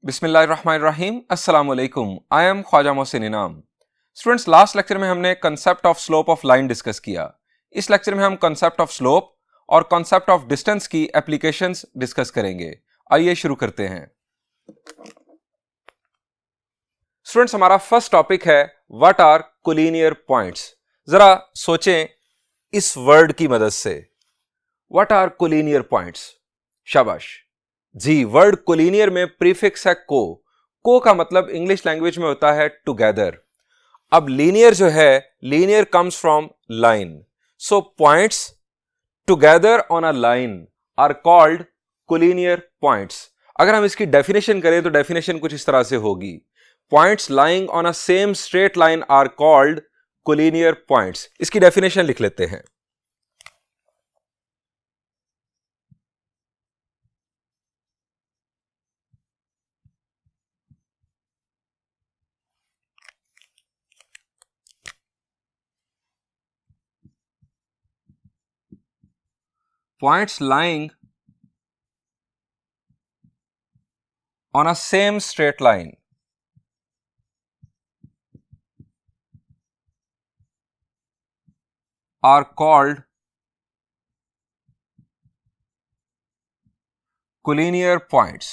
बिस्मिल्लाहिर्रहमानिर्रहीम अस्सलाम वालेकुम। आई एम ख्वाजा मोहसिन इनाम। स्टूडेंट्स, लास्ट लेक्चर में हमने concept of slope of line discuss किया। इस लेक्चर में हम कंसेप्ट ऑफ स्लोप और कंसेप्ट ऑफ डिस्टेंस की एप्लीकेशंस डिस्कस करेंगे। आइए शुरू करते हैं। स्टूडेंट्स, हमारा फर्स्ट टॉपिक है व्हाट आर कोलिनियर पॉइंट्स। जरा सोचें इस वर्ड की मदद से, व्हाट आर कोलिनियर पॉइंट्स। शाबाश जी, वर्ड कोलिनियर में प्रीफिक्स है को का मतलब इंग्लिश लैंग्वेज में होता है टुगेदर। अब लीनियर जो है, linear comes from line, so points together on a line are called collinear points. अगर हम इसकी डेफिनेशन करें तो डेफिनेशन कुछ इस तरह से होगी, points lying on a same straight line are called collinear points. इसकी डेफिनेशन लिख लेते हैं। Points lying on a same straight line are called collinear points.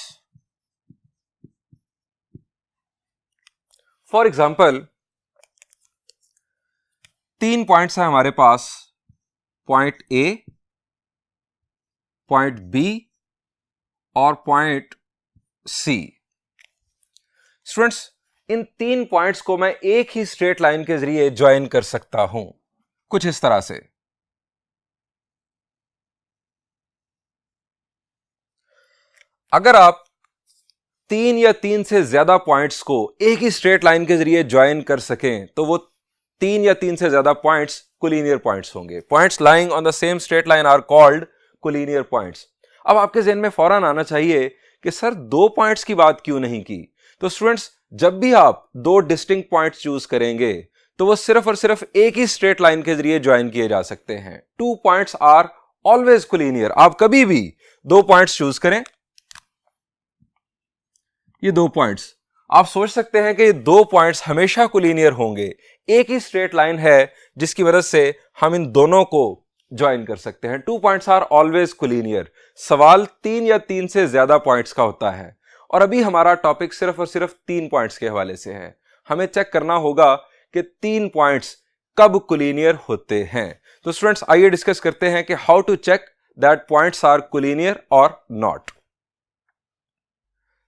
For example, 3 points हैं हमारे पास, पॉइंट ए, पॉइंट बी और पॉइंट सी। Students, इन 3 points को मैं एक ही स्ट्रेट लाइन के जरिए ज्वाइन कर सकता हूं, कुछ इस तरह से। अगर आप 3 या 3 से ज्यादा पॉइंट्स को एक ही स्ट्रेट लाइन के जरिए ज्वाइन कर सकें तो वो 3 या 3 से ज्यादा पॉइंट्स कोलिनियर पॉइंट्स होंगे। Points lying on the same straight line are called collinear points. अब आपके ज़हन में फौरन आना चाहिए कि सर 2 पॉइंट्स की बात क्यों नहीं की। तो स्टूडेंट्स, जब भी आप 2 डिस्टिंक्ट पॉइंट्स चूज करेंगे तो वो सिर्फ और सिर्फ एक ही स्ट्रेट लाइन के जरिए ज्वाइन किए जा सकते हैं। 2 पॉइंट्स आर ऑलवेज कोलिनियर। आप कभी भी 2 पॉइंट्स चूज करें, ये 2 पॉइंट्स, आप सोच सकते हैं कि ये 2 पॉइंट्स हमेशा कोलिनियर होंगे। एक ही स्ट्रेट लाइन है जिसकी मदद से हम इन दोनों को ज्वाइन कर सकते हैं। 2 पॉइंट्स आर ऑलवेज कोलिनियर। सवाल 3 या 3 से ज्यादा पॉइंट्स का होता है और अभी हमारा टॉपिक सिर्फ और सिर्फ 3 पॉइंट्स के हवाले से है। हमें चेक करना होगा कि 3 पॉइंट्स कब कोलिनियर होते हैं। तो स्टूडेंट्स, आइए डिस्कस करते हैं कि how to check that points are collinear और नॉट।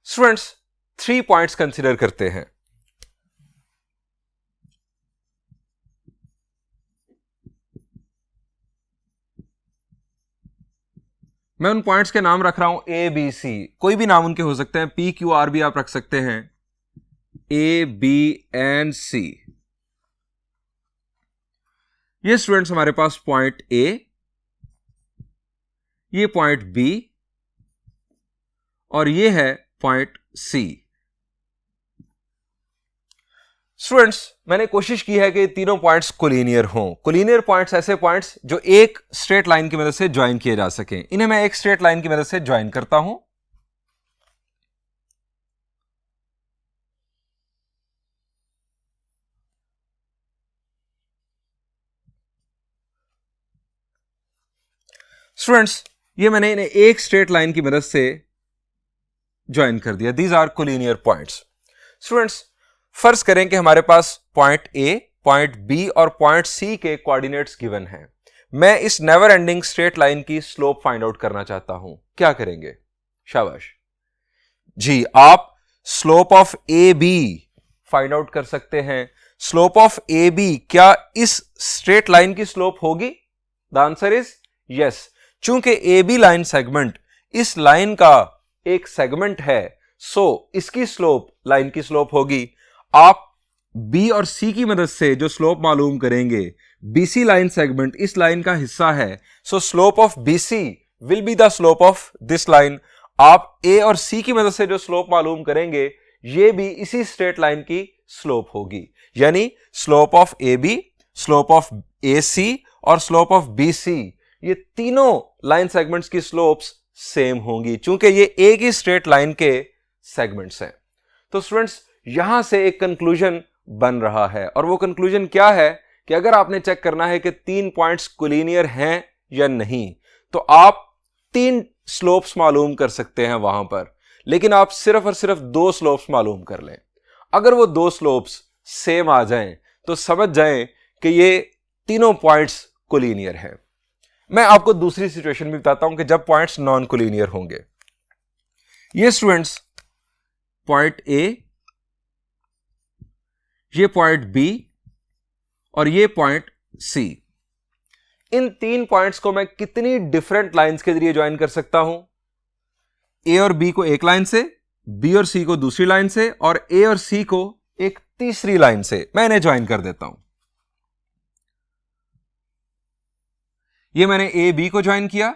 स्टूडेंट्स, 3 पॉइंट्स कंसीडर करते हैं। मैं उन पॉइंट्स के नाम रख रहा हूं ए बी सी, कोई भी नाम उनके हो सकते हैं, पी क्यू आर भी आप रख सकते हैं, ए बी एंड सी। ये स्टूडेंट्स हमारे पास पॉइंट ए, ये पॉइंट बी और ये है पॉइंट सी। स्टूडेंट्स, मैंने कोशिश की है कि तीनों पॉइंट्स कोलिनियर हों। कोलिनियर पॉइंट्स ऐसे पॉइंट्स जो एक स्ट्रेट लाइन की मदद से ज्वाइन किए जा सकें। इन्हें मैं एक स्ट्रेट लाइन की मदद से ज्वाइन करता हूं। स्टूडेंट्स, ये मैंने इन्हें एक स्ट्रेट लाइन की मदद से ज्वाइन कर दिया। These are collinear points. Students, फर्ज करें कि हमारे पास पॉइंट ए, पॉइंट बी और पॉइंट सी के कोऑर्डिनेट्स गिवन हैं। मैं इस नेवर एंडिंग स्ट्रेट लाइन की स्लोप फाइंड आउट करना चाहता हूं। क्या करेंगे? शाबाश जी, आप slope of A B find out कर सकते हैं। स्लोप ऑफ ए बी क्या इस स्ट्रेट लाइन की स्लोप होगी? The answer is yes. चूंकि ए बी लाइन सेगमेंट इस लाइन का एक सेगमेंट है, सो इसकी स्लोप लाइन की स्लोप होगी। आप बी और सी की मदद से जो स्लोप मालूम करेंगे, बीसी लाइन सेगमेंट इस लाइन का हिस्सा है, सो slope of BC will be the slope of this line. आप ए और सी की मदद से जो स्लोप मालूम करेंगे, ये भी इसी स्ट्रेट लाइन की स्लोप होगी। यानी slope of A B, slope of A C और स्लोप ऑफ बी सी, ये तीनों लाइन सेगमेंट्स की स्लोप्स सेम होंगी, चूंकि ये एक ही स्ट्रेट लाइन के सेगमेंट्स हैं। तो स्टूडेंट्स यहां से एक कंक्लूजन बन रहा है, और वो कंक्लूजन क्या है कि अगर आपने चेक करना है कि 3 पॉइंट्स कोलिनियर हैं या नहीं, तो आप 3 स्लोप्स मालूम कर सकते हैं वहां पर, लेकिन आप सिर्फ और सिर्फ 2 स्लोप्स मालूम कर लें। अगर वो 2 स्लोप्स सेम आ जाएं तो समझ जाएं कि ये तीनों पॉइंट्स कोलिनियर हैं। मैं आपको दूसरी सिचुएशन भी बताता हूं कि जब पॉइंट्स नॉन कोलिनियर होंगे। ये स्टूडेंट्स पॉइंट ए, ये पॉइंट बी और ये पॉइंट सी, इन 3 पॉइंट्स को मैं कितनी डिफरेंट लाइंस के जरिए ज्वाइन कर सकता हूं? ए और बी को एक लाइन से, बी और सी को दूसरी लाइन से, और ए और सी को एक तीसरी लाइन से मैं इन्हें ज्वाइन कर देता हूं। ये मैंने ए बी को ज्वाइन किया,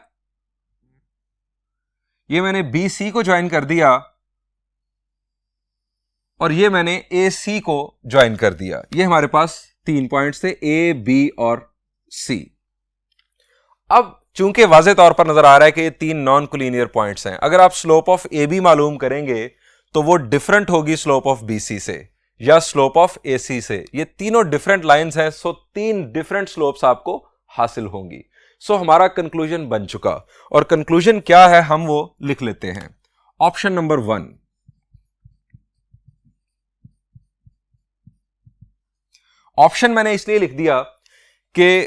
ये मैंने बी सी को ज्वाइन कर दिया, और ये मैंने ए सी को ज्वाइन कर दिया। ये हमारे पास 3 पॉइंट्स थे, ए बी और सी। अब चूंकि वाज़ेह तौर पर नजर आ रहा है कि ये 3 नॉन कोलिनियर पॉइंट्स हैं, अगर आप स्लोप ऑफ ए बी मालूम करेंगे तो वो डिफरेंट होगी स्लोप ऑफ बी सी से या स्लोप ऑफ ए सी से। ये तीनों डिफरेंट लाइंस हैं, सो 3 डिफरेंट स्लोप्स आपको हासिल होंगी। सो हमारा कंक्लूजन बन चुका, और कंक्लूजन क्या है हम वो लिख लेते हैं। ऑप्शन नंबर 1, ऑप्शन मैंने इसलिए लिख दिया कि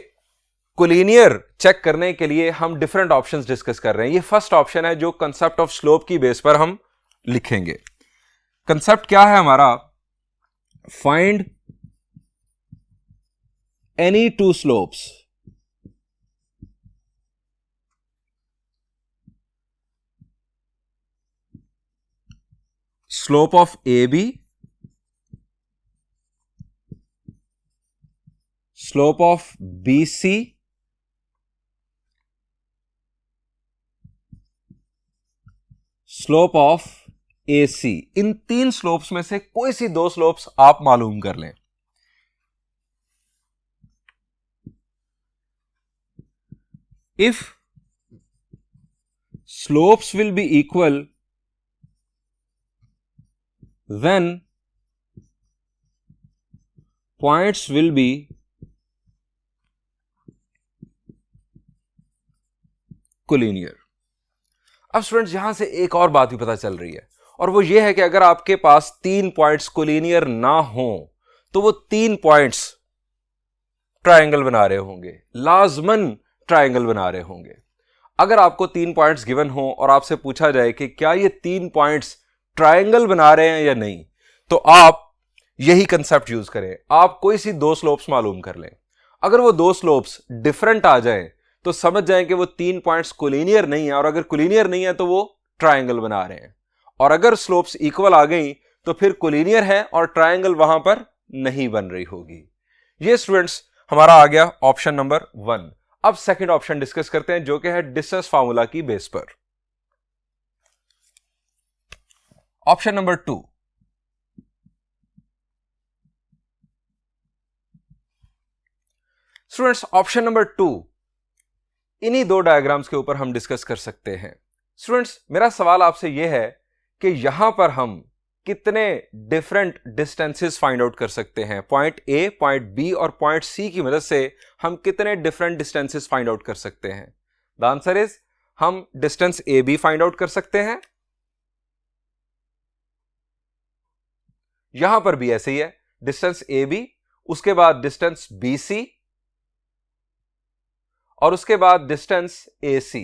कोलिनियर चेक करने के लिए हम डिफरेंट ऑप्शंस डिस्कस कर रहे हैं। ये फर्स्ट ऑप्शन है जो कंसेप्ट ऑफ स्लोप की बेस पर हम लिखेंगे। कंसेप्ट क्या है हमारा? Find any 2 slopes slope of AB, slope of BC, slope of AC। In 3 slopes में से कोई सी 2 स्लोप्स आप मालूम कर लें। If slopes will be equal, then points will be collinear. अब स्टूडेंट्स यहां से एक और बात भी पता चल रही है, और वो ये है कि अगर आपके पास 3 पॉइंट्स कोलिनियर ना हो तो वो 3 पॉइंट्स ट्रायंगल बना रहे होंगे, लाजमन ट्रायंगल बना रहे होंगे। अगर आपको 3 पॉइंट्स गिवन हो और आपसे पूछा जाए कि क्या ये 3 पॉइंट्स ट्रायंगल बना रहे हैं या नहीं, तो आप यही कंसेप्ट यूज करें। आप कोई सी 2 स्लोप्स मालूम कर लें। अगर वो 2 स्लोप्स डिफरेंट आ जाएं तो समझ जाएं कि वो 3 पॉइंट्स कोलिनियर नहीं है, और अगर कोलिनियर नहीं है तो वो ट्रायंगल बना रहे हैं। और अगर स्लोप्स इक्वल आ गई तो फिर कोलिनियर है और ट्रायंगल वहां पर नहीं बन रही होगी। ये स्टूडेंट्स हमारा आ गया ऑप्शन नंबर 1। अब सेकंड ऑप्शन डिस्कस करते हैं जो कि है डिस्टेंस फार्मूला की बेस पर। Option number 2, students option number 2 इन्हीं 2 डायग्राम्स के ऊपर हम डिस्कस कर सकते हैं। स्टूडेंट्स मेरा सवाल आपसे यह है कि यहां पर हम कितने डिफरेंट डिस्टेंसेस फाइंड आउट कर सकते हैं। पॉइंट ए, पॉइंट बी और पॉइंट सी की मदद से हम कितने डिफरेंट डिस्टेंसेस फाइंड आउट कर सकते हैं? द आंसर इज हम distance A B find out कर सकते हैं। यहां पर भी ऐसे ही है, डिस्टेंस ए बी, उसके बाद डिस्टेंस बी सी, और उसके बाद डिस्टेंस ए सी।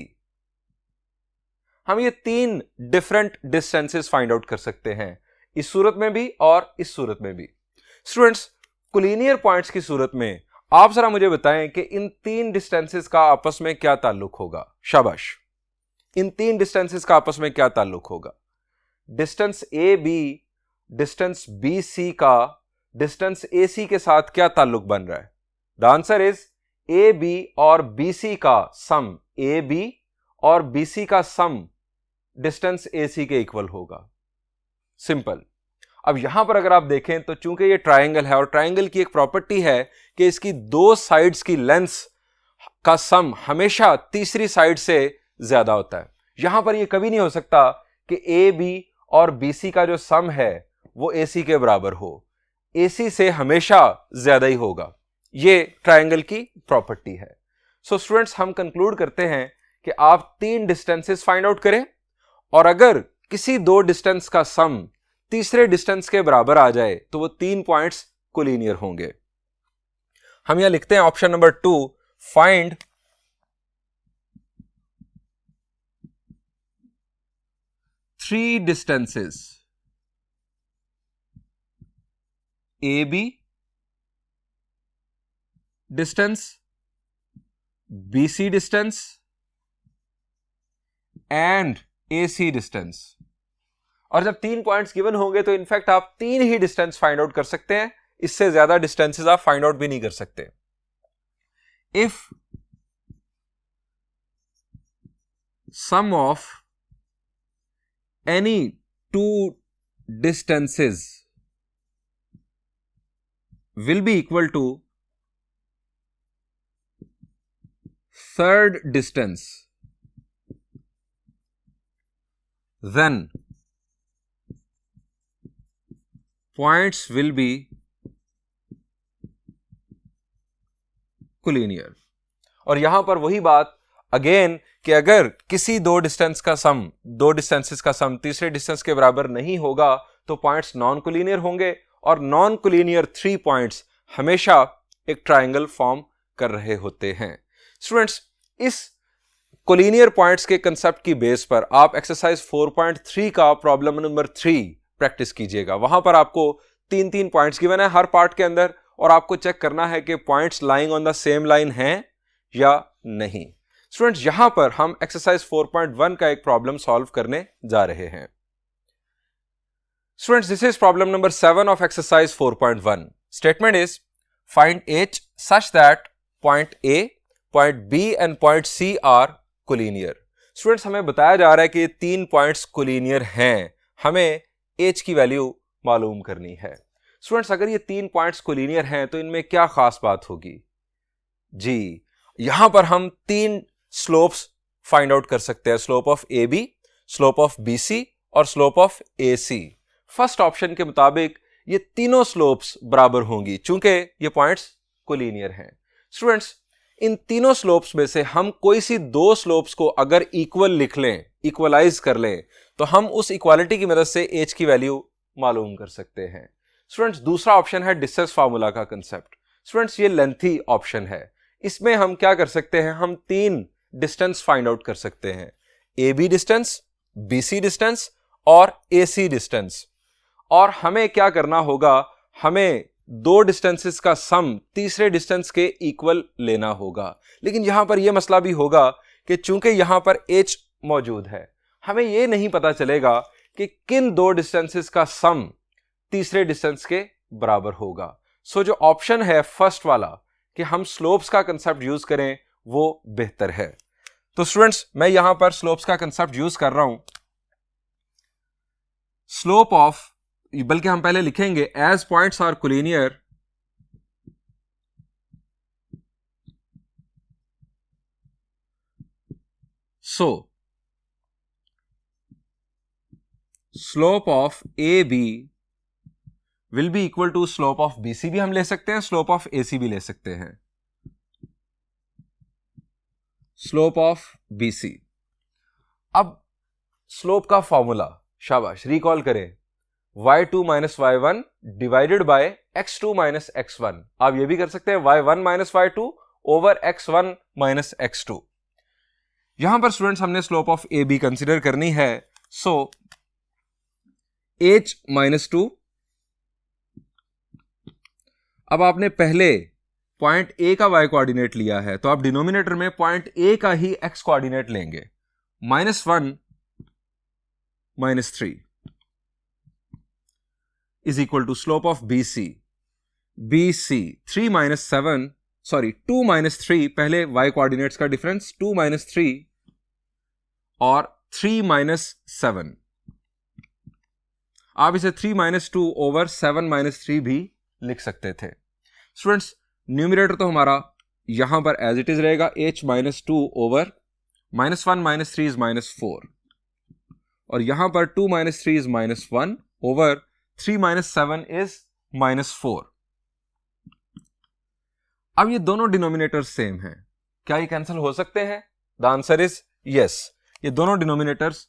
हम ये 3 डिफरेंट डिस्टेंसेस फाइंड आउट कर सकते हैं, इस सूरत में भी और इस सूरत में भी। स्टूडेंट्स कोलिनियर पॉइंट्स की सूरत में आप जरा मुझे बताएं कि इन 3 डिस्टेंसेस का आपस में क्या ताल्लुक होगा? शाबाश, इन 3 डिस्टेंसेस का आपस में क्या ताल्लुक होगा? Distance A B, distance B C का डिस्टेंस ए सी के साथ क्या ताल्लुक बन रहा है? The answer is A B और बी सी का सम, ए बी और बी सी का सम डिस्टेंस ए सी के इक्वल होगा। सिंपल। अब यहां पर अगर आप देखें तो चूंकि ये ट्रायंगल है और ट्रायंगल की एक प्रॉपर्टी है कि इसकी 2 साइड्स की लेंथ का सम हमेशा तीसरी साइड से ज्यादा होता है। यहां पर ये कभी नहीं हो सकता कि ए बी और BC का जो सम है वो AC के बराबर हो, AC से हमेशा ज्यादा ही होगा। ये ट्रायंगल की प्रॉपर्टी है। सो स्टूडेंट्स, हम कंक्लूड करते हैं कि आप 3 डिस्टेंसेस फाइंड आउट करें और अगर किसी 2 डिस्टेंस का सम तीसरे डिस्टेंस के बराबर आ जाए तो वो 3 पॉइंट्स कोलिनियर होंगे। हम यहां लिखते हैं option number 2, find three distances AB distance, BC distance and AC distance. और जब 3 पॉइंट्स गिवन होंगे तो इनफैक्ट आप 3 ही डिस्टेंस फाइंड आउट कर सकते हैं, इससे ज्यादा डिस्टेंसेस आप फाइंड आउट भी नहीं कर सकते। If sum of any 2 distances will be equal to third distance, then points will be collinear। और यहां पर वही बात अगेन कि अगर किसी 2 डिस्टेंसेस का सम तीसरे डिस्टेंस के बराबर नहीं होगा तो पॉइंट्स नॉन कोलिनियर होंगे, और नॉन कोलिनियर 3 पॉइंट्स हमेशा एक ट्रायंगल फॉर्म कर रहे होते हैं। स्टूडेंट्स, इस कोलिनियर पॉइंट्स के कंसेप्ट की बेस पर आप एक्सरसाइज 4.3 का प्रॉब्लम नंबर 3 प्रैक्टिस कीजिएगा। वहां पर आपको 3 पॉइंट्स गिवन है हर पार्ट के अंदर, और आपको चेक करना है कि points lying on the same line हैं या नहीं। स्टूडेंट्स, यहां पर हम एक्सरसाइज 4.1 का एक प्रॉब्लम सॉल्व करने जा रहे हैं। Students, this is problem number 7 of exercise 4.1. Statement is, find H such that point A, point B and point C are collinear. Students, हमें बताया जा रहा है कि 3 पॉइंट्स कोलिनियर हैं, हमें H की वैल्यू मालूम करनी है। Students, अगर ये 3 पॉइंट्स कोलिनियर हैं तो इनमें क्या खास बात होगी? जी, यहां पर हम 3 स्लोप्स फाइंड आउट कर सकते हैं, slope of AB, slope of BC और slope of AC। First option के मुताबिक ये तीनों स्लोप्स बराबर होंगी चूंकि ये पॉइंट्स कोलिनियर हैं। स्टूडेंट्स, इन तीनों स्लोप्स में से हम कोई सी 2 स्लोप्स को अगर इक्वल लिख लें, इक्वलाइज कर लें, तो हम उस इक्वालिटी की मदद से H की वैल्यू मालूम कर सकते हैं। स्टूडेंट्स, दूसरा ऑप्शन है डिस्टेंस फार्मूला का कंसेप्ट। स्टूडेंट्स, ये लेंथी ऑप्शन है। इसमें हम क्या कर सकते हैं, हम 3 डिस्टेंस फाइंड आउट कर सकते हैं, AB डिस्टेंस, BC डिस्टेंस और AC डिस्टेंस। और हमें क्या करना होगा, हमें 2 डिस्टेंसेस का सम तीसरे डिस्टेंस के इक्वल लेना होगा। लेकिन यहां पर यह मसला भी होगा कि चूंकि यहां पर H मौजूद है, हमें यह नहीं पता चलेगा कि किन 2 डिस्टेंसेस का सम तीसरे डिस्टेंस के बराबर होगा। सो जो ऑप्शन है फर्स्ट वाला कि हम स्लोप्स का कंसेप्ट यूज करें वो बेहतर है। तो स्टूडेंट्स, मैं यहां पर स्लोप्स का कंसेप्ट यूज कर रहा हूं। स्लोप ऑफ, बल्कि हम पहले लिखेंगे as points are collinear, so slope of A B will be equal to slope of BC भी हम ले सकते हैं, स्लोप ऑफ AC भी ले सकते हैं। Slope of BC। अब स्लोप का फॉर्मूला, शाबाश, रिकॉल करें, y2 minus y1 divided by x2 minus x1। आप ये भी कर सकते हैं y1 minus y2 over x1 minus x2। यहां पर स्टूडेंट्स हमने स्लोप ऑफ AB कंसीडर करनी है, सो h माइनस 2। अब आपने पहले पॉइंट A का y कोऑर्डिनेट लिया है तो आप डिनोमिनेटर में पॉइंट A का ही x कोऑर्डिनेट लेंगे, -1 -3 is equal to slope of BC 3 minus 7, sorry 2 minus 3, पहले y कोऑर्डिनेट्स का डिफरेंस 2 minus 3 और 3 minus 7। आप इसे 3 minus 2 ओवर 7 minus 3 भी लिख सकते थे। स्टूडेंट्स, न्यूमरेटर तो हमारा यहां पर एज इट इज रहेगा, h minus 2 over -1 minus 3 is -4, और यहां पर 2 - 3 इज -1 ओवर 3 - 7 इज -4। अब ये दोनों डिनोमिनेटर्स सेम हैं, क्या ये कैंसिल हो सकते हैं? द आंसर इज यस, ये दोनों डिनोमिनेटर्स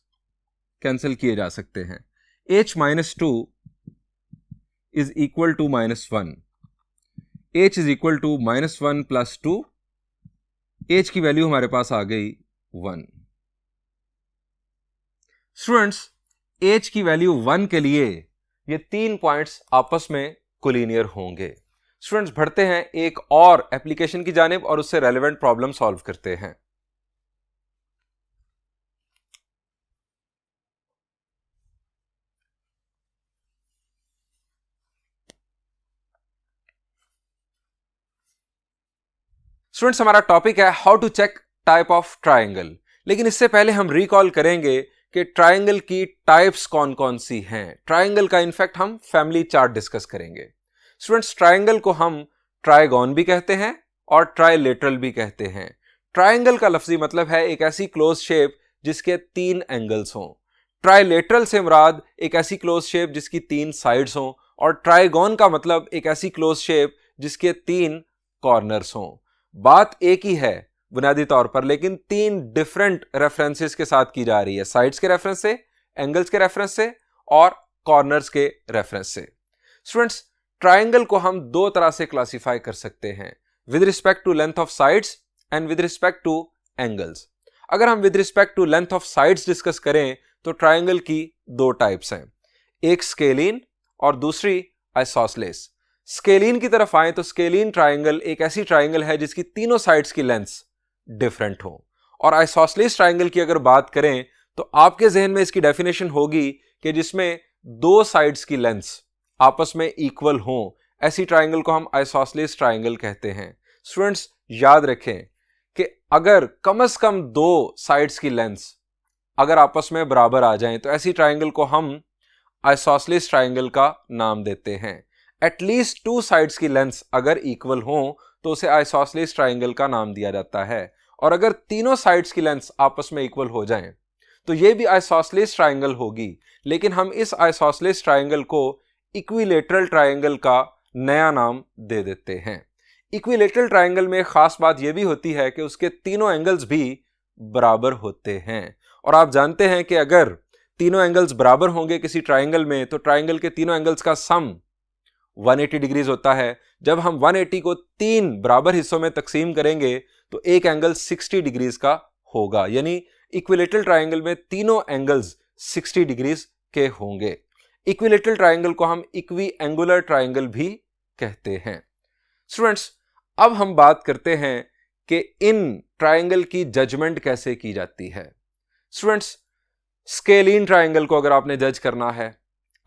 कैंसिल किए जा सकते हैं। h - 2 is equal to -1, h is equal to -1 + 2, h की वैल्यू हमारे पास आ गई 1। स्टूडेंट्स, h की वैल्यू 1 के लिए ये 3 पॉइंट्स आपस में कोलिनियर होंगे। स्टूडेंट्स, बढ़ते हैं एक और एप्लीकेशन की जानिब और उससे रेलेवेंट प्रॉब्लम सॉल्व करते हैं। स्टूडेंट्स, हमारा टॉपिक है how to check type of triangle. लेकिन इससे पहले हम रिकॉल करेंगे कि ट्राइंगल की टाइप्स कौन कौन सी हैं। ट्राइंगल का इनफैक्ट हम फैमिली चार्ट डिस्कस करेंगे। स्टूडेंट्स, ट्राइंगल को हम ट्राइगोन भी कहते हैं और ट्राइलेटरल भी कहते हैं। ट्राइंगल का लफ्जी मतलब है एक ऐसी क्लोज शेप जिसके 3 एंगल्स हों। ट्राइलेटरल से मुराद एक ऐसी क्लोज शेप जिसकी 3 साइड्स हों, और ट्राइगोन का मतलब एक ऐसी क्लोज शेप जिसके 3 कॉर्नर्स हों। बात एक ही है बुनियादी तौर पर, लेकिन 3 डिफरेंट रेफरेंसेस के साथ की जा रही है, साइड्स के रेफरेंस से, एंगल्स के रेफरेंस से और कॉर्नर्स के रेफरेंस से। स्टूडेंट्स, ट्राइंगल को हम 2 तरह से क्लासिफाई कर सकते हैं, with respect to length of sides and with respect to angles. अगर हम with respect to length of sides discuss करें तो ट्राइंगल की 2 टाइप्स हैं, एक स्केलीन और दूसरी आइसोसेलेस। स्केलीन की तरफ आए तो स्केलीन ट्राइंगल एक ऐसी ट्राइंगल है जिसकी तीनों साइड्स की लेंथ्स डिफरेंट हो। और आइसोसेलेस ट्राइंगल की अगर बात करें तो आपके जहन में इसकी डेफिनेशन होगी कि जिसमें 2 साइड्स की लेंथ्स आपस में इक्वल हों, ऐसी ट्राइंगल को हम आइसोसेलेस ट्राइंगल कहते हैं। स्टूडेंट्स, याद रखें कि अगर कम से कम 2 साइड्स की लेंथ्स अगर आपस में बराबर आ जाएं तो ऐसी ट्राइंगल को हम आइसोसेलेस ट्राइंगल का नाम देते हैं। एटलीस्ट 2 साइड्स की लेंथ्स अगर इक्वल हों तो उसे आइसोसेलेस ट्राइंगल का नाम दिया जाता है, और अगर तीनों साइड्स की लेंथ्स आपस में इक्वल हो जाएं तो यह भी आइसोसेलेस ट्राइंगल होगी। लेकिन हम इस आइसोसेलेस ट्राइंगल को इक्विलेटरल ट्राइंगल का नया नाम दे देते हैं। इक्विलेटरल ट्राइंगल में खास बात यह भी होती है कि उसके तीनों एंगल्स भी बराबर होते हैं, और आप जानते हैं कि अगर तीनों एंगल्स बराबर होंगे किसी ट्राइंगल में तो ट्राइंगल के तीनों एंगल्स का सम 180 डिग्रीज होता है। जब हम 180 को 3 बराबर हिस्सों में तकसीम करेंगे तो एक एंगल 60 डिग्रीज का होगा, यानी इक्विलेटरल ट्राइंगल में तीनों एंगल्स 60 डिग्रीज के होंगे। इक्विलेटरल ट्राइंगल को हम इक्वी एंगुलर ट्राइंगल भी कहते हैं। स्टूडेंट्स, अब हम बात करते हैं कि इन ट्राइंगल की जजमेंट कैसे की जाती है। स्टूडेंट्स, स्केलीन ट्राइंगल को अगर आपने जज करना है,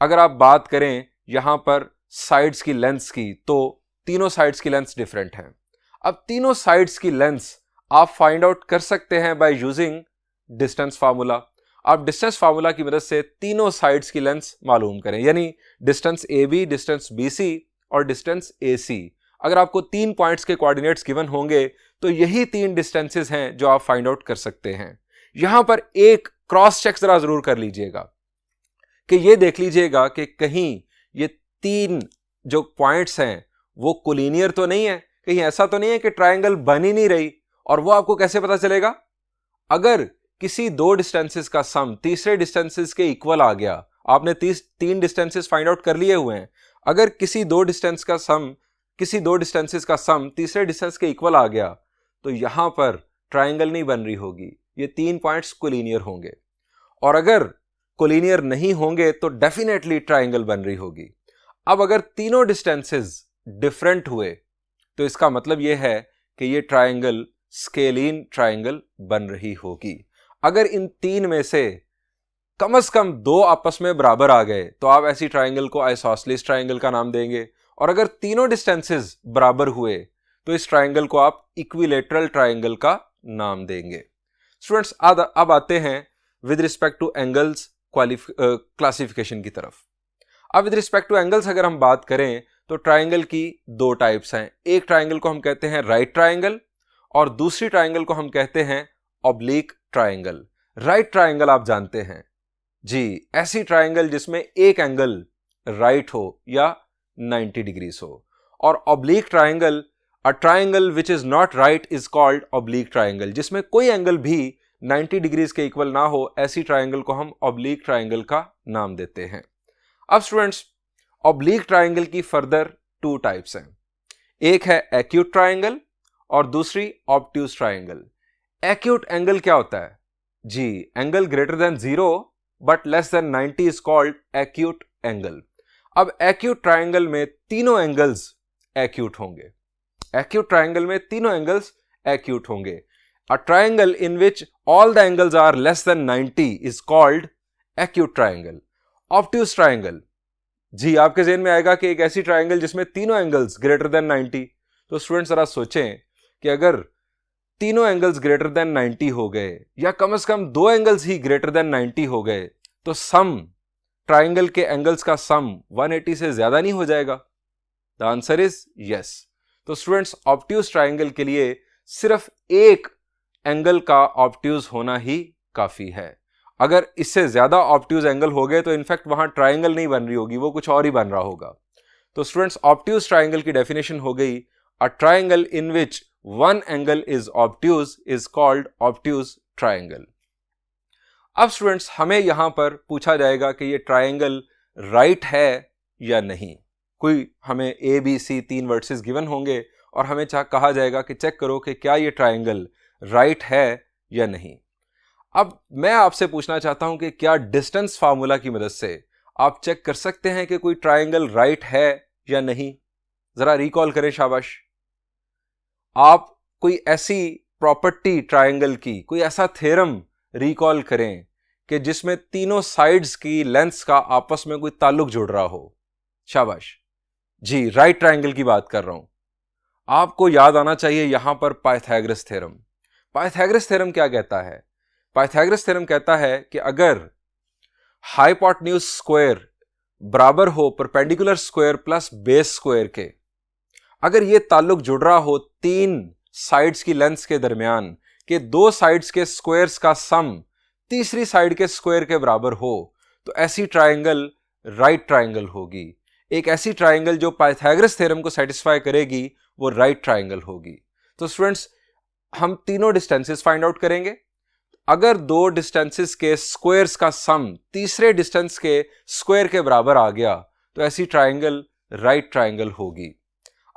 अगर आप बात करें यहां पर साइड्स की लेंथ्स की, तो तीनों साइड्स की लेंथ्स डिफरेंट हैं। अब तीनों साइड्स की लेंथ्स आप फाइंड आउट कर सकते हैं बाय यूजिंग डिस्टेंस फार्मूला। आप डिस्टेंस फार्मूला की मदद से तीनों साइड्स की लेंथ्स मालूम करें, यानी distance A B, distance B C और डिस्टेंस ए सी। अगर आपको 3 पॉइंट्स के कोऑर्डिनेट्स गिवन होंगे तो यही 3 डिस्टेंसेस हैं जो आप फाइंड आउट कर सकते हैं। यहां पर एक क्रॉस चेक जरा जरूर कर लीजिएगा कि ये देख लीजिएगा कि कहीं ये 3 जो पॉइंट्स हैं वो कोलिनियर तो नहीं है, कहीं ऐसा तो नहीं है कि ट्राइंगल बन ही नहीं रही। और वो आपको कैसे पता चलेगा? अगर किसी 2 डिस्टेंसेस का सम तीसरे डिस्टेंसेस के इक्वल आ गया, आपने 3 डिस्टेंसेस फाइंड आउट कर लिए हुए हैं, अगर किसी 2 डिस्टेंसेस का सम तीसरे डिस्टेंस के इक्वल आ गया तो यहां पर ट्राइंगल नहीं बन रही होगी, ये 3 पॉइंट्स कोलिनियर होंगे। और अगर कोलिनियर नहीं होंगे तो डेफिनेटली ट्राइंगल बन रही होगी। अब अगर तीनों डिस्टेंसेस डिफरेंट हुए तो इसका मतलब यह है कि यह ट्राइंगल स्केलीन ट्राइंगल बन रही होगी। अगर इन 3 में से कम 2 आपस में बराबर आ गए तो आप ऐसी ट्राइंगल को आइसोसेलेस ट्राइंगल का नाम देंगे, और अगर तीनों डिस्टेंसेस बराबर हुए तो इस ट्राइंगल को आप इक्विलेटरल ट्राइंगल का नाम देंगे। स्टूडेंट्स, अब आते हैं with respect to angles classification की तरफ। अब विद रिस्पेक्ट टू एंगल्स अगर हम बात करें तो ट्राइंगल की 2 टाइप्स हैं। एक ट्राइंगल को हम कहते हैं राइट ट्राइंगल और दूसरी ट्राइंगल को हम कहते हैं ऑब्लिक ट्राइंगल। राइट ट्राइंगल आप जानते हैं जी, ऐसी ट्राइंगल जिसमें एक एंगल राइट हो या 90 डिग्रीज हो। और oblique triangle, a triangle which is not right is called oblique triangle. जिसमें कोई एंगल भी 90 डिग्रीज के इक्वल ना हो, ऐसी ट्राइंगल को हम ऑब्लिक ट्राइंगल का नाम देते हैं। अब स्टूडेंट्स, ऑब्लिक ट्राइंगल की फर्दर 2 टाइप्स हैं। एक है एक्यूट ट्राइंगल और दूसरी ऑब्ट्यूज ट्राइंगल। एक्यूट एंगल क्या होता है? जी, angle greater than 0 but less than 90 is called acute angle. अब एक्यूट ट्राइंगल में तीनों एंगल्स एक्यूट होंगे। एक्यूट ट्राइंगल में तीनों एंगल्स एक्यूट होंगे। A triangle in which all the angles are less than 90 is called acute triangle. Obtuse triangle, जी आपके ज़हन में आएगा कि एक ऐसी ट्राइंगल जिसमें तीनों एंगल्स ग्रेटर देन 90। तो स्टूडेंट्स जरा सोचें कि अगर तीनों एंगल्स ग्रेटर देन 90 हो गए या कम से कम 2 एंगल्स ही ग्रेटर देन 90 हो गए तो सम, ट्राइंगल के एंगल्स का सम 180 से ज्यादा नहीं हो जाएगा? The answer is yes. तो स्टूडेंट्स, ऑब्ट्यूज ट्राइंगल के लिए सिर्फ एक एंगल का ऑब्ट्यूज होना ही काफी है। अगर इससे ज्यादा ऑब्ट्यूज एंगल हो गए तो इनफैक्ट वहां ट्राइंगल नहीं बन रही होगी, वो कुछ और ही बन रहा होगा। तो स्टूडेंट्स, ऑब्ट्यूज ट्राइंगल की डेफिनेशन हो गई, अ triangle in which one angle is obtuse is called obtuse triangle. अब स्टूडेंट्स, हमें यहां पर पूछा जाएगा कि ये ट्राइंगल राइट है या नहीं। कोई हमें A B C 3 vertices given होंगे और हमें कहा जाएगा कि चेक करो कि क्या ये ट्राइंगल राइट है या नहीं। अब मैं आपसे पूछना चाहता हूं कि क्या डिस्टेंस फार्मूला की मदद से आप चेक कर सकते हैं कि कोई ट्राइंगल राइट है या नहीं? जरा रिकॉल करें, शाबाश। आप कोई ऐसी प्रॉपर्टी ट्राइंगल की, कोई ऐसा थ्योरम रिकॉल करें कि जिसमें तीनों साइड्स की लेंथ्स का आपस में कोई ताल्लुक जुड़ रहा हो। शाबाश जी, राइट ट्राइंगल की बात कर रहा हूं। आपको याद आना चाहिए यहां पर पाइथागोरस थ्योरम। पाइथागोरस थ्योरम क्या कहता है? पाइथागोरस थ्योरम कहता है कि अगर हाइपोटेन्यूज स्क्वायर बराबर हो perpendicular square plus base square के, अगर ये ताल्लुक जुड़ रहा हो 3 साइड्स की लेंथ्स के दरमियान कि 2 साइड्स के स्क्वायर्स का सम तीसरी साइड के स्क्वायर के बराबर हो, तो ऐसी ट्राइंगल राइट ट्राइंगल होगी। एक ऐसी ट्राइंगल जो पाइथागोरस थ्योरम को सेटिस्फाई करेगी वो राइट ट्राइंगल होगी। तो स्टूडेंट्स, हम तीनों डिस्टेंसेस फाइंड आउट करेंगे। अगर 2 डिस्टेंसेस के स्क्वायर्स का सम तीसरे डिस्टेंस के स्क्वायर के बराबर आ गया तो ऐसी ट्राइंगल राइट ट्राइंगल होगी।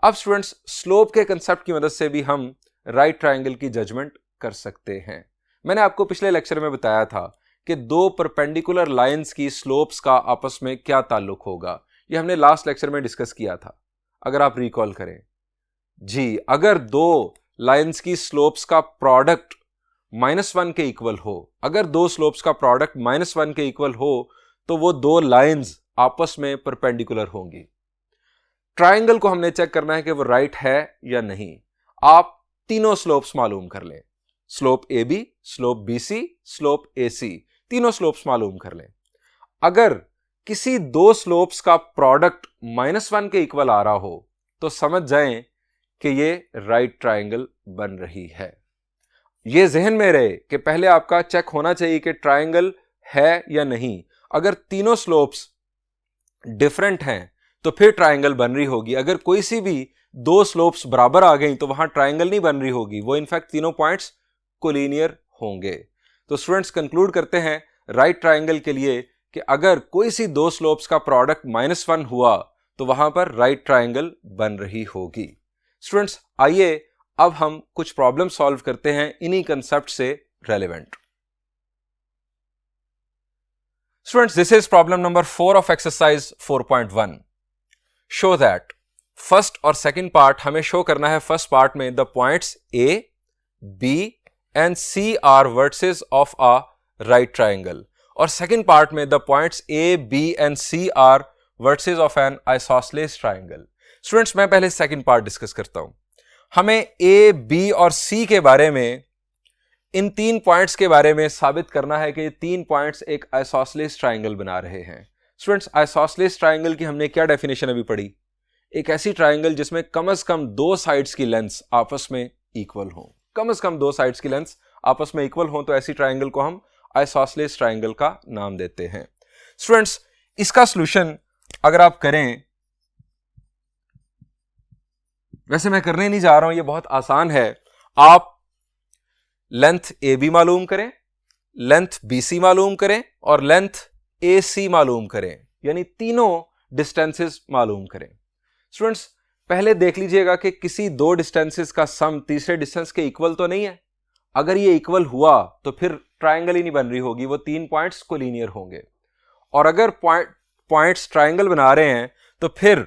अब स्टूडेंट्स, स्लोप के कंसेप्ट की मदद से भी हम राइट ट्राइंगल की जजमेंट कर सकते हैं। मैंने आपको पिछले लेक्चर में बताया था कि 2 परपेंडिकुलर लाइंस की स्लोप्स का आपस में क्या ताल्लुक होगा। ये हमने लास्ट लेक्चर में डिस्कस किया था, अगर आप रिकॉल करें। जी, अगर 2 लाइंस की स्लोप्स का प्रोडक्ट -1 के इक्वल हो, अगर 2 स्लोप्स का प्रोडक्ट -1 के इक्वल हो तो वो 2 लाइंस आपस में परपेंडिकुलर होंगी। ट्राइंगल को हमने चेक करना है कि वो राइट है या नहीं। आप तीनों स्लोप्स मालूम कर लें, slope A B, slope B C, slope A C, तीनों स्लोप्स मालूम कर लें। अगर किसी 2 स्लोप्स का प्रोडक्ट -1 के इक्वल आ रहा हो तो समझ जाएं कि ये राइट ट्राइंगल बन रही है। ये जहन में रहे कि पहले आपका चेक होना चाहिए कि ट्राइंगल है या नहीं। अगर तीनों स्लोप्स डिफरेंट हैं तो फिर ट्राइंगल बन रही होगी। अगर कोई सी भी 2 स्लोप्स बराबर आ गई तो वहां ट्राइंगल नहीं बन रही होगी, वो इनफैक्ट तीनों पॉइंट्स कोलिनियर होंगे। तो स्टूडेंट्स, कंक्लूड करते हैं राइट ट्राइंगल के लिए कि अगर कोई सी 2 स्लोप्स का प्रोडक्ट -1 हुआ तो वहां पर राइट ट्राइंगल बन रही होगी। स्टूडेंट्स, आइए अब हम कुछ प्रॉब्लम सॉल्व करते हैं इन्हीं कंसेप्ट से relevant. Students, this is problem number 4 of exercise 4.1। Show that, first और सेकंड पार्ट हमें शो करना है। फर्स्ट पार्ट में the points A, B and C are vertices of a right triangle, और सेकंड पार्ट में the points A, B and C are vertices of an isosceles triangle. Students, मैं पहले second part discuss करता हूं। हमें A, B और सी के बारे में, इन 3 पॉइंट्स के बारे में साबित करना है कि ये 3 पॉइंट्स एक आइसोसेलेस ट्राइंगल बना रहे हैं। स्टूडेंट्स, आइसोसेलेस ट्राइंगल की हमने क्या डेफिनेशन अभी पढ़ी? एक ऐसी ट्राइंगल जिसमें कम से कम 2 साइड्स की लेंथ्स आपस में इक्वल हो। कम से कम 2 साइड्स की लेंथ्स आपस में इक्वल हो तो ऐसी ट्राइंगल को हम आइसोसेलेस ट्रायंगल का नाम देते हैं। स्टूडेंट्स, इसका सॉल्यूशन अगर आप करें, वैसे मैं करने नहीं जा रहा हूं, ये बहुत आसान है। आप लेंथ ए बी मालूम करें, लेंथ बी सी मालूम करें और लेंथ ए सी मालूम करें, यानी तीनों डिस्टेंसेस मालूम करें। स्टूडेंट्स, पहले देख लीजिएगा कि किसी दो डिस्टेंसेस का सम तीसरे डिस्टेंस के इक्वल तो नहीं है। अगर ये इक्वल हुआ तो फिर ट्रायंगल ही नहीं बन रही होगी, वो तीन पॉइंट्स कोलिनियर होंगे। और अगर पॉइंट्स ट्रायंगल बना रहे हैं तो फिर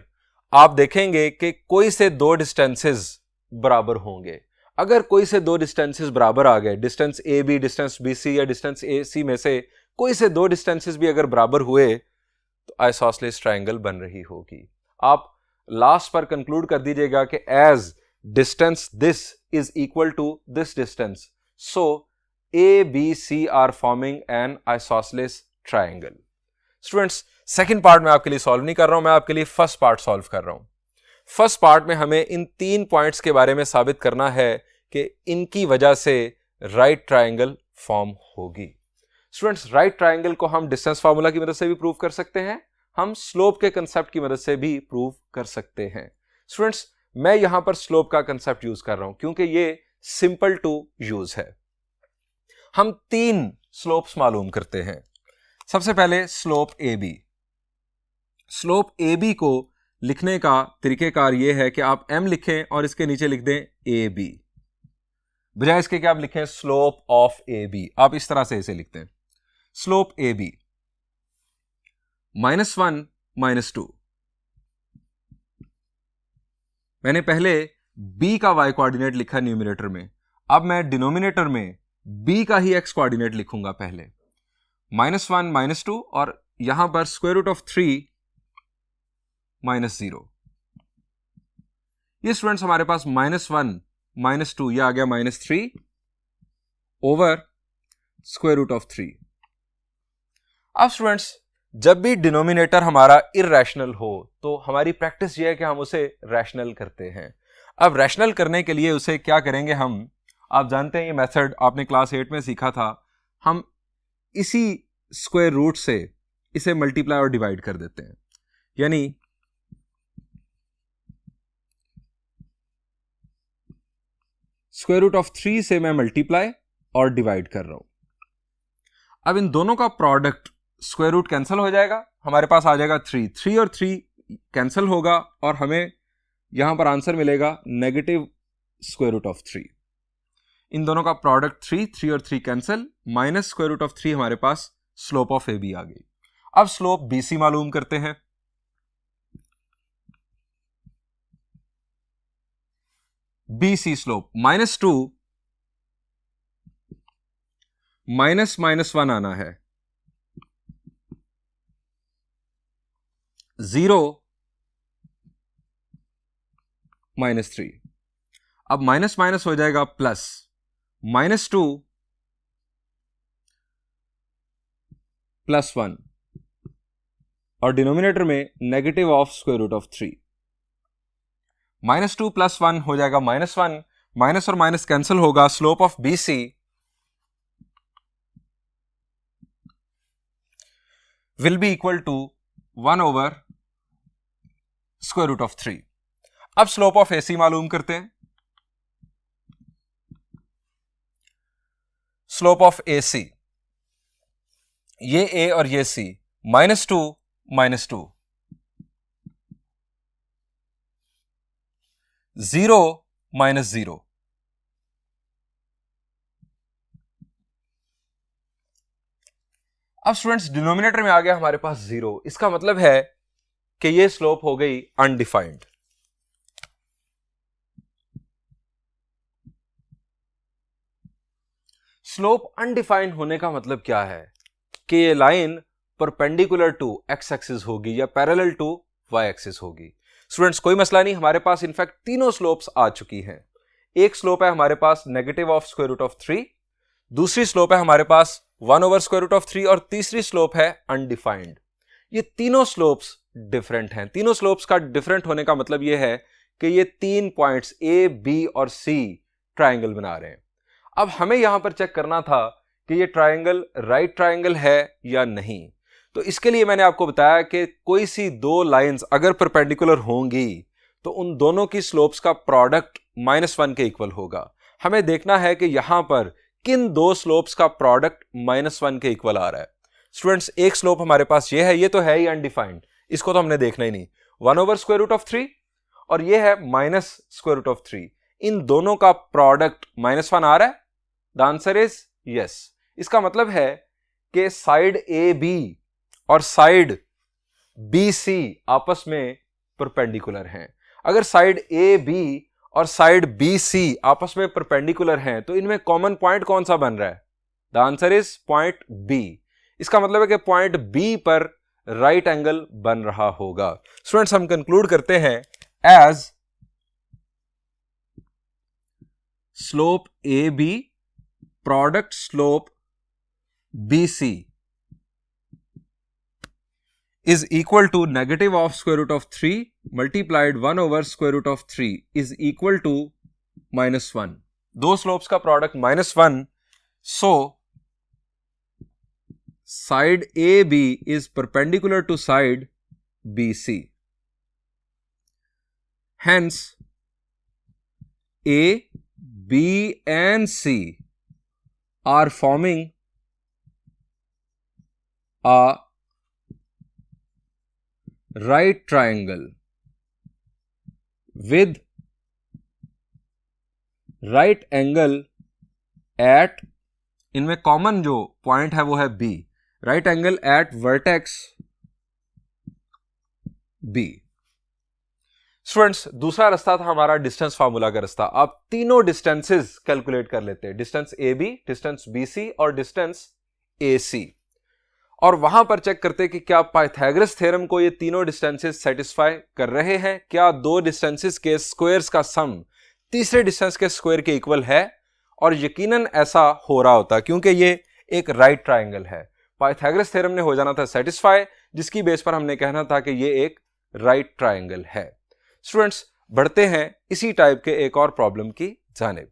आप देखेंगे कि कोई से दो डिस्टेंसेस बराबर होंगे। अगर कोई से दो डिस्टेंसेस बराबर आ गए, distance A B, distance B C या डिस्टेंस ए सी में से कोई से दो डिस्टेंसेस भी अगर बराबर हुए तो आइसोसेलेस ट्रायंगल बन रही होगी। आप लास्ट पर कंक्लूड कर दीजिएगा कि as distance this is equal to this distance, so A B C are forming an isosceles triangle. Students, second part में आपके लिए सॉल्व नहीं कर रहा हूं, मैं आपके लिए फर्स्ट पार्ट सॉल्व कर रहा हूं। फर्स्ट पार्ट में हमें इन तीन पॉइंट्स के बारे में साबित करना है कि इनकी वजह से राइट ट्रायंगल फॉर्म होगी। स्टूडेंट्स, राइट ट्रायंगल को हम डिस्टेंस फार्मूला की मदद से भी प्रूव कर सकते हैं, हम स्लोप के कंसेप्ट की मदद से भी प्रूव कर सकते हैं। स्टूडेंट्स, मैं यहां पर स्लोप का कंसेप्ट यूज कर रहा हूं क्योंकि ये सिंपल टू यूज है। हम तीन स्लोप्स मालूम करते हैं। सबसे पहले slope A B. Slope A B को लिखने का तरीकेकार यह है कि आप m लिखें और इसके नीचे लिख दें ए बी, बजाय इसके कि आप लिखें स्लोप ऑफ ए बी। आप इस तरह से इसे लिखते हैं, स्लोप ए बी -1 -2। मैंने पहले b का y कोऑर्डिनेट लिखा न्यूमरेटर में, अब मैं डिनोमिनेटर में b का ही x कोऑर्डिनेट लिखूंगा। पहले -1 -2 और यहां पर स्क्वायर रूट ऑफ 3 -0। ये स्टूडेंट्स हमारे पास -1 -2, ये आ गया -3 ओवर स्क्वायर रूट ऑफ 3। अब स्टूडेंट्स, जब भी डिनोमिनेटर हमारा इररेशनल हो तो हमारी प्रैक्टिस ये है कि हम उसे रैशनल करते हैं। अब रैशनल करने के लिए उसे क्या करेंगे हम, आप जानते हैं ये मेथड आपने क्लास 8 में सीखा था। हम इसी स्क्वायर रूट से इसे मल्टीप्लाई और डिवाइड कर देते हैं, यानी स्क्वायर रूट ऑफ 3 से मैं मल्टीप्लाई और डिवाइड कर रहा हूं। अब इन दोनों का प्रोडक्ट स्क्वायर रूट कैंसिल हो जाएगा, हमारे पास आ जाएगा 3 और 3 कैंसिल होगा और हमें यहां पर आंसर मिलेगा नेगेटिव स्क्वायर रूट ऑफ 3। इन दोनों का प्रोडक्ट 3 और 3 cancel, minus square root of 3 हमारे पास स्लोप ऑफ ए बी आ गई। अब स्लोप बी सी मालूम करते हैं। बी सी स्लोप -2 -1 आना है, 0 -3। अब माइनस माइनस हो जाएगा प्लस, -2 +1 और डिनोमिनेटर में negative of square root of 3। -2 +1 हो जाएगा -1, माइनस और माइनस कैंसिल होगा, slope of B C will be equal to 1 over square root of 3। अब स्लोप ऑफ ए सी मालूम करते हैं। स्लोप ऑफ ए सी, ये ए और ये सी, -2 -2, 0 -0। अब स्टूडेंट्स, डिनोमिनेटर में आ गया हमारे पास 0, इसका मतलब है कि ये स्लोप हो गई अनडिफाइंड। स्लोप अनडिफाइंड होने का मतलब क्या है कि ये line perpendicular to X axis होगी या पैरेलल टू वाई एक्सिस होगी। स्टूडेंट्स, कोई मसला नहीं, हमारे पास इनफैक्ट तीनों स्लोप्स आ चुकी हैं। एक स्लोप है हमारे पास negative of square root of 3, दूसरी स्लोप है हमारे पास 1 ओवर स्क्वायर रूट ऑफ 3 और तीसरी स्लोप है अनडिफाइंड। ये तीनों स्लोप्स डिफरेंट हैं। तीनों स्लोप्स का डिफरेंट होने का मतलब यह है कि ये तीन पॉइंट्स ए, बी और सी ट्राइंगल बना रहे हैं। अब हमें यहां पर चेक करना था कि ये ट्राइंगल राइट ट्राइंगल है या नहीं। तो इसके लिए मैंने आपको बताया कि कोई सी दो लाइंस अगर परपेंडिकुलर होंगी तो उन दोनों की स्लोप्स का प्रोडक्ट -1 के इक्वल होगा। हमें देखना है कि यहां पर किन दो स्लोप्स का प्रोडक्ट -1 के इक्वल आ रहा है। स्टूडेंट्स, एक स्लोप हमारे पास ये है, ये तो है ही अनडिफाइंड, इसको तो हमने देखना ही नहीं। 1/√3 और ये है -√3। इन दोनों का प्रोडक्ट -1 आ रहा है। The answer is yes. इसका मतलब है कि साइड ए बी और साइड बी सी आपस में परपेंडिकुलर हैं। अगर साइड ए बी और साइड बी सी आपस में परपेंडिकुलर हैं तो इनमें कॉमन पॉइंट कौन सा बन रहा है? The answer is point B. इसका मतलब है कि पॉइंट बी पर राइट एंगल बन रहा होगा। स्टूडेंट्स, हम कंक्लूड करते हैं as slope A B product slope B C is equal to negative of square root of 3 multiplied 1 over square root of 3 is equal to -1. दो स्लोप्स का product -1, so side AB is perpendicular to side BC. Hence, A, B and C are forming a right triangle with right angle at, इनमें common जो point है वो है B, right angle eight vertex B। Students, दूसरा रास्ता था हमारा distance formula का रास्ता। आप तीनों डिस्टेंसेस कैलकुलेट कर लेते हैं, डिस्टेंस AB, डिस्टेंस BC और डिस्टेंस AC, और वहां पर चेक करते कि क्या पाइथागोरस थ्योरम को ये तीनों डिस्टेंसेस सेटिस्फाई कर रहे हैं, क्या दो डिस्टेंसेस के स्क्वायर्स का सम तीसरे डिस्टेंस के स्क्वायर के इक्वल है। और यकीनन ऐसा हो रहा होता क्योंकि ये एक राइट ट्राइंगल है। पाइथागोरस थ्योरम ने हो जाना था सेटिस्फाई, जिसकी बेस पर हमने कहना था कि ये एक राइट ट्राइंगल है। स्टूडेंट्स, बढ़ते हैं इसी टाइप के एक और प्रॉब्लम की जानिब।